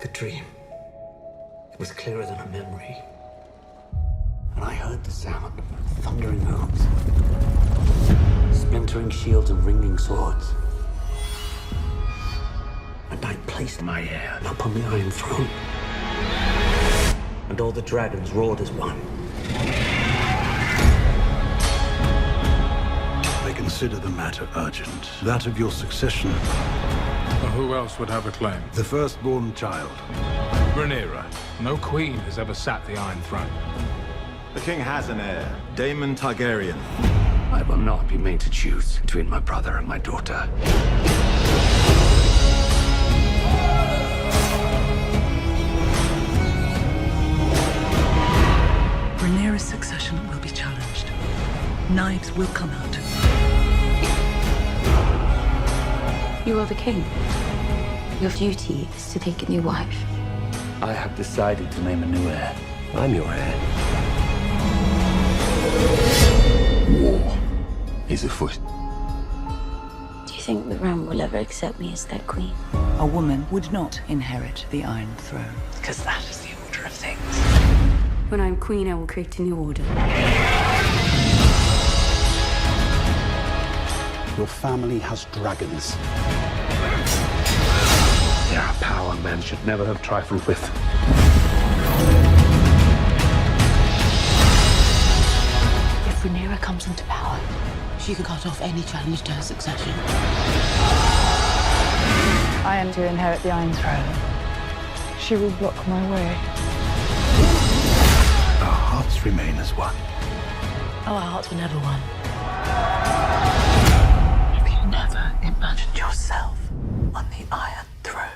The dream. It was clearer than a memory. And I heard the sound of thundering hooves, splintering shields and ringing swords. And I placed my heir upon the Iron Throne. And all the dragons roared as one. I consider the matter urgent. That of your succession. Well, who else would have a claim? The firstborn child. Rhaenyra. No queen has ever sat the Iron Throne. The king has an heir, Daemon Targaryen. I will not be made to choose between my brother and my daughter. Rhaenyra's succession will be challenged. Knives will come out. You are the king. Your duty is to take a new wife. I have decided to name a new heir. I'm your heir. War is afoot. Do you think the realm will ever accept me as their queen? A woman would not inherit the Iron Throne, because that is the order of things. When I'm queen, I will create a new order. Your family has dragons. They are a power men should never have trifled with. If Rhaenyra comes into power, she could cut off any challenge to her succession. I am to inherit the Iron Throne. She will block my way. Our hearts remain as one. Oh, our hearts were never one. Have you never imagined yourself on the Iron Throne?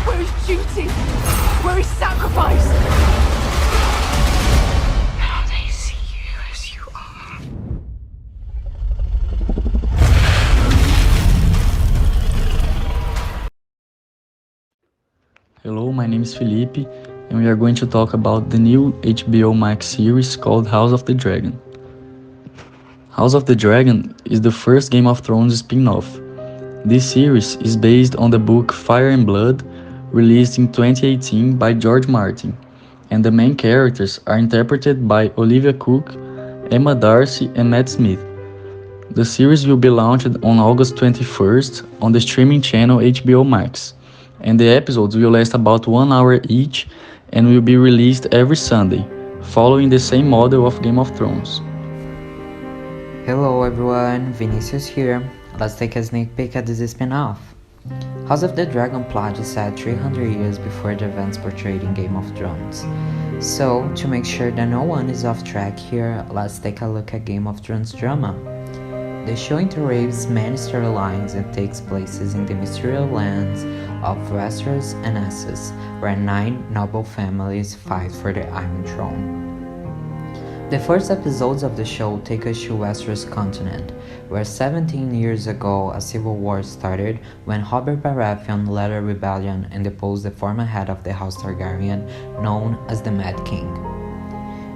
Where is duty? Where is sacrifice? Now they see you as you are. Hello, my name is Felipe, and we are going to talk about the new HBO Max series called House of the Dragon. House of the Dragon is the first Game of Thrones spin-off. This series is based on the book Fire and Blood, released in 2018 by George Martin, and the main characters are interpreted by Olivia Cooke, Emma Darcy, and Matt Smith. The series will be launched on August 21st on the streaming channel HBO Max, and the episodes will last about 1 hour each and will be released every Sunday, following the same model of Game of Thrones. Hello everyone, Vinicius here. Let's take a sneak peek at this spin-off. House of the Dragon plot is set 300 years before the events portrayed in Game of Thrones. So, to make sure that no one is off track here, let's take a look at Game of Thrones drama. The show interweaves many storylines and takes places in the mysterious lands of Westeros and Essos, where 9 noble families fight for the Iron Throne. The first episodes of the show take us to Westeros continent, where 17 years ago a civil war started when Robert Baratheon led a rebellion and deposed the former head of the House Targaryen, known as the Mad King.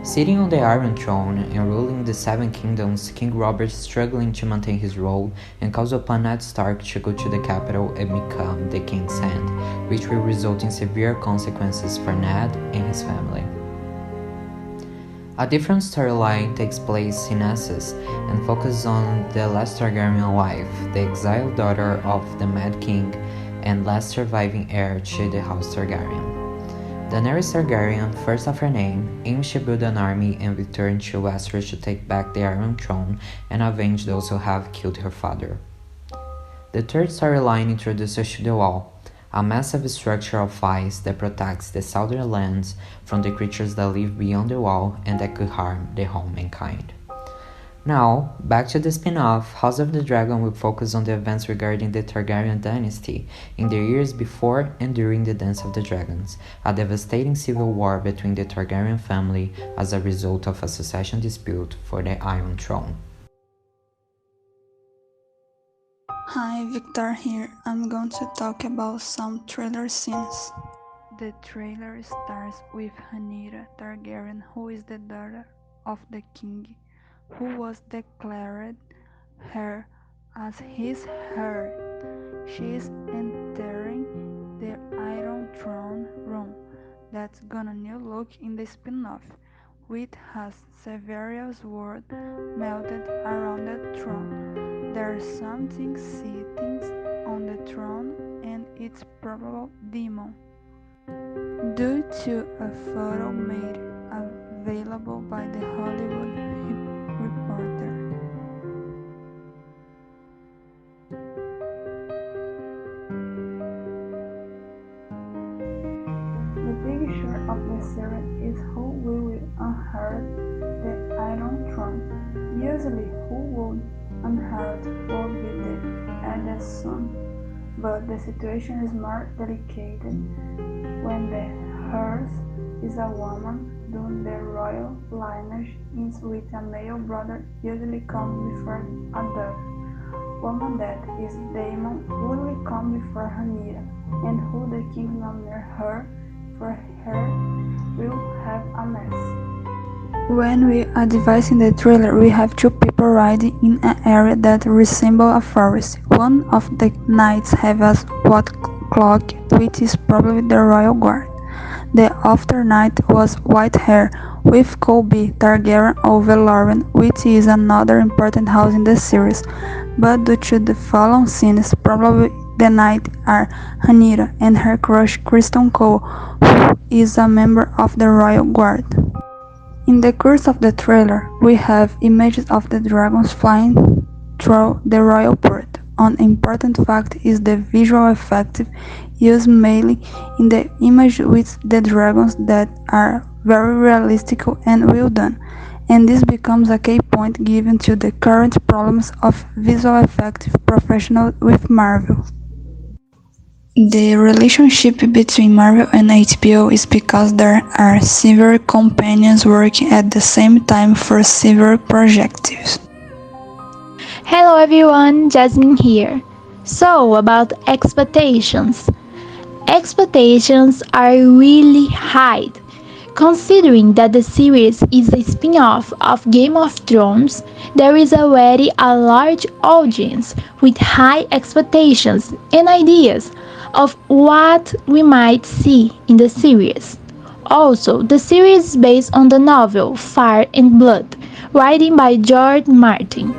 Sitting on the Iron Throne and ruling the Seven Kingdoms, King Robert is struggling to maintain his role and calls upon Ned Stark to go to the capital and become the King's Hand, which will result in severe consequences for Ned and his family. A different storyline takes place in Essos and focuses on the last Targaryen wife, the exiled daughter of the Mad King and last surviving heir to the House Targaryen. Daenerys Targaryen, first of her name, aims to build an army and return to Westeros to take back the Iron Throne and avenge those who have killed her father. The third storyline introduces us to the Wall, a massive structure of ice that protects the southern lands from the creatures that live beyond the wall and that could harm the whole mankind. Now, back to the spin-off, House of the Dragon will focus on the events regarding the Targaryen dynasty in the years before and during the Dance of the Dragons, a devastating civil war between the Targaryen family as a result of a succession dispute for the Iron Throne. Hi, Victor here. I'm going to talk about some trailer scenes. The trailer starts with Rhaenyra Targaryen, who is the daughter of the king, who was declared her as his heir. She is entering the Iron Throne room. That's gonna new look in the spin-off, which has several swords melted around the throne. There's something sitting on the throne, and it's probably demon. Due to a photo made available by The Hollywood Reporter. The big issue of the series is who will inherit the Iron Throne. Usually who would inherit would be the eldest son, but the situation is more delicate when the heir is a woman. Due the royal lineage ends with a male brother usually comes before a daughter. Woman that is Daemon will come before Rhaenyra, and who the king nominates her for her will have a mess. When we are devising the trailer, we have two people riding in an area that resembles a forest. One of the knights has a white cloak, which is probably the royal guard. The other knight was white hair, with Colby Targaryen of Velaryon, which is another important house in the series. But due to the fallen scenes, probably the knights are Rhaenyra and her crush Criston Cole, who is a member of the royal guard. In the course of the trailer, we have images of the dragons flying through the royal port. An important fact is the visual effects used mainly in the image with the dragons that are very realistic and well done, and this becomes a key point given to the current problems of visual effects professionals with Marvel. The relationship between Marvel and HBO is because there are several companions working at the same time for several projects. Hello everyone, Jasmine here. So, about expectations. Expectations are really high. Considering that the series is a spin-off of Game of Thrones, there is already a large audience with high expectations and ideas of what we might see in the series. Also, the series is based on the novel Fire and Blood, written by George Martin.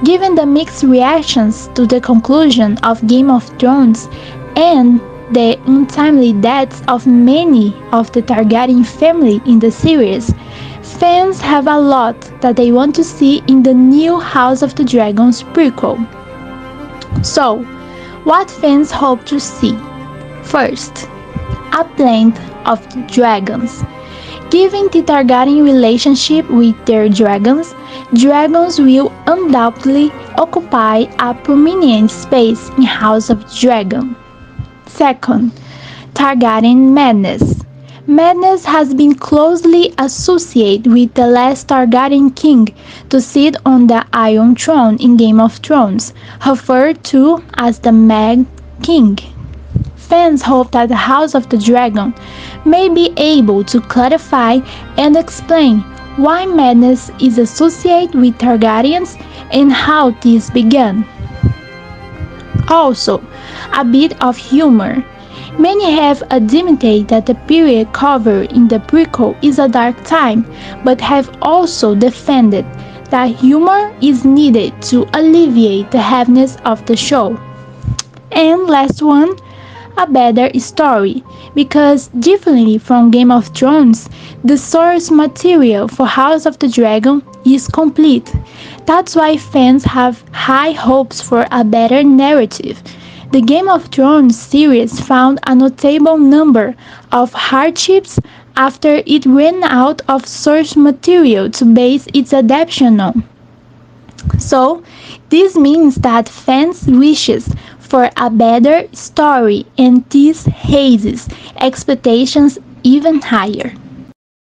Given the mixed reactions to the conclusion of Game of Thrones and the untimely deaths of many of the Targaryen family in the series, fans have a lot that they want to see in the new House of the Dragons prequel. So, what fans hope to see? First, a blend of dragons. Given the Targaryen relationship with their dragons will undoubtedly occupy a prominent space in House of Dragon. Second, Targaryen madness. Madness has been closely associated with the last Targaryen king to sit on the Iron Throne in Game of Thrones, referred to as the Mad King. Fans hope that the House of the Dragon may be able to clarify and explain why madness is associated with Targaryens and how this began. Also, a bit of humor. Many have admitted that the period covered in the prequel is a dark time, but have also defended that humor is needed to alleviate the heaviness of the show. And last one, a better story, because differently from Game of Thrones, the source material for House of the Dragon is complete. That's why fans have high hopes for a better narrative. The Game of Thrones series found a notable number of hardships after it ran out of source material to base its adaptation on. So, this means that fans' wishes for a better story and this raises expectations even higher.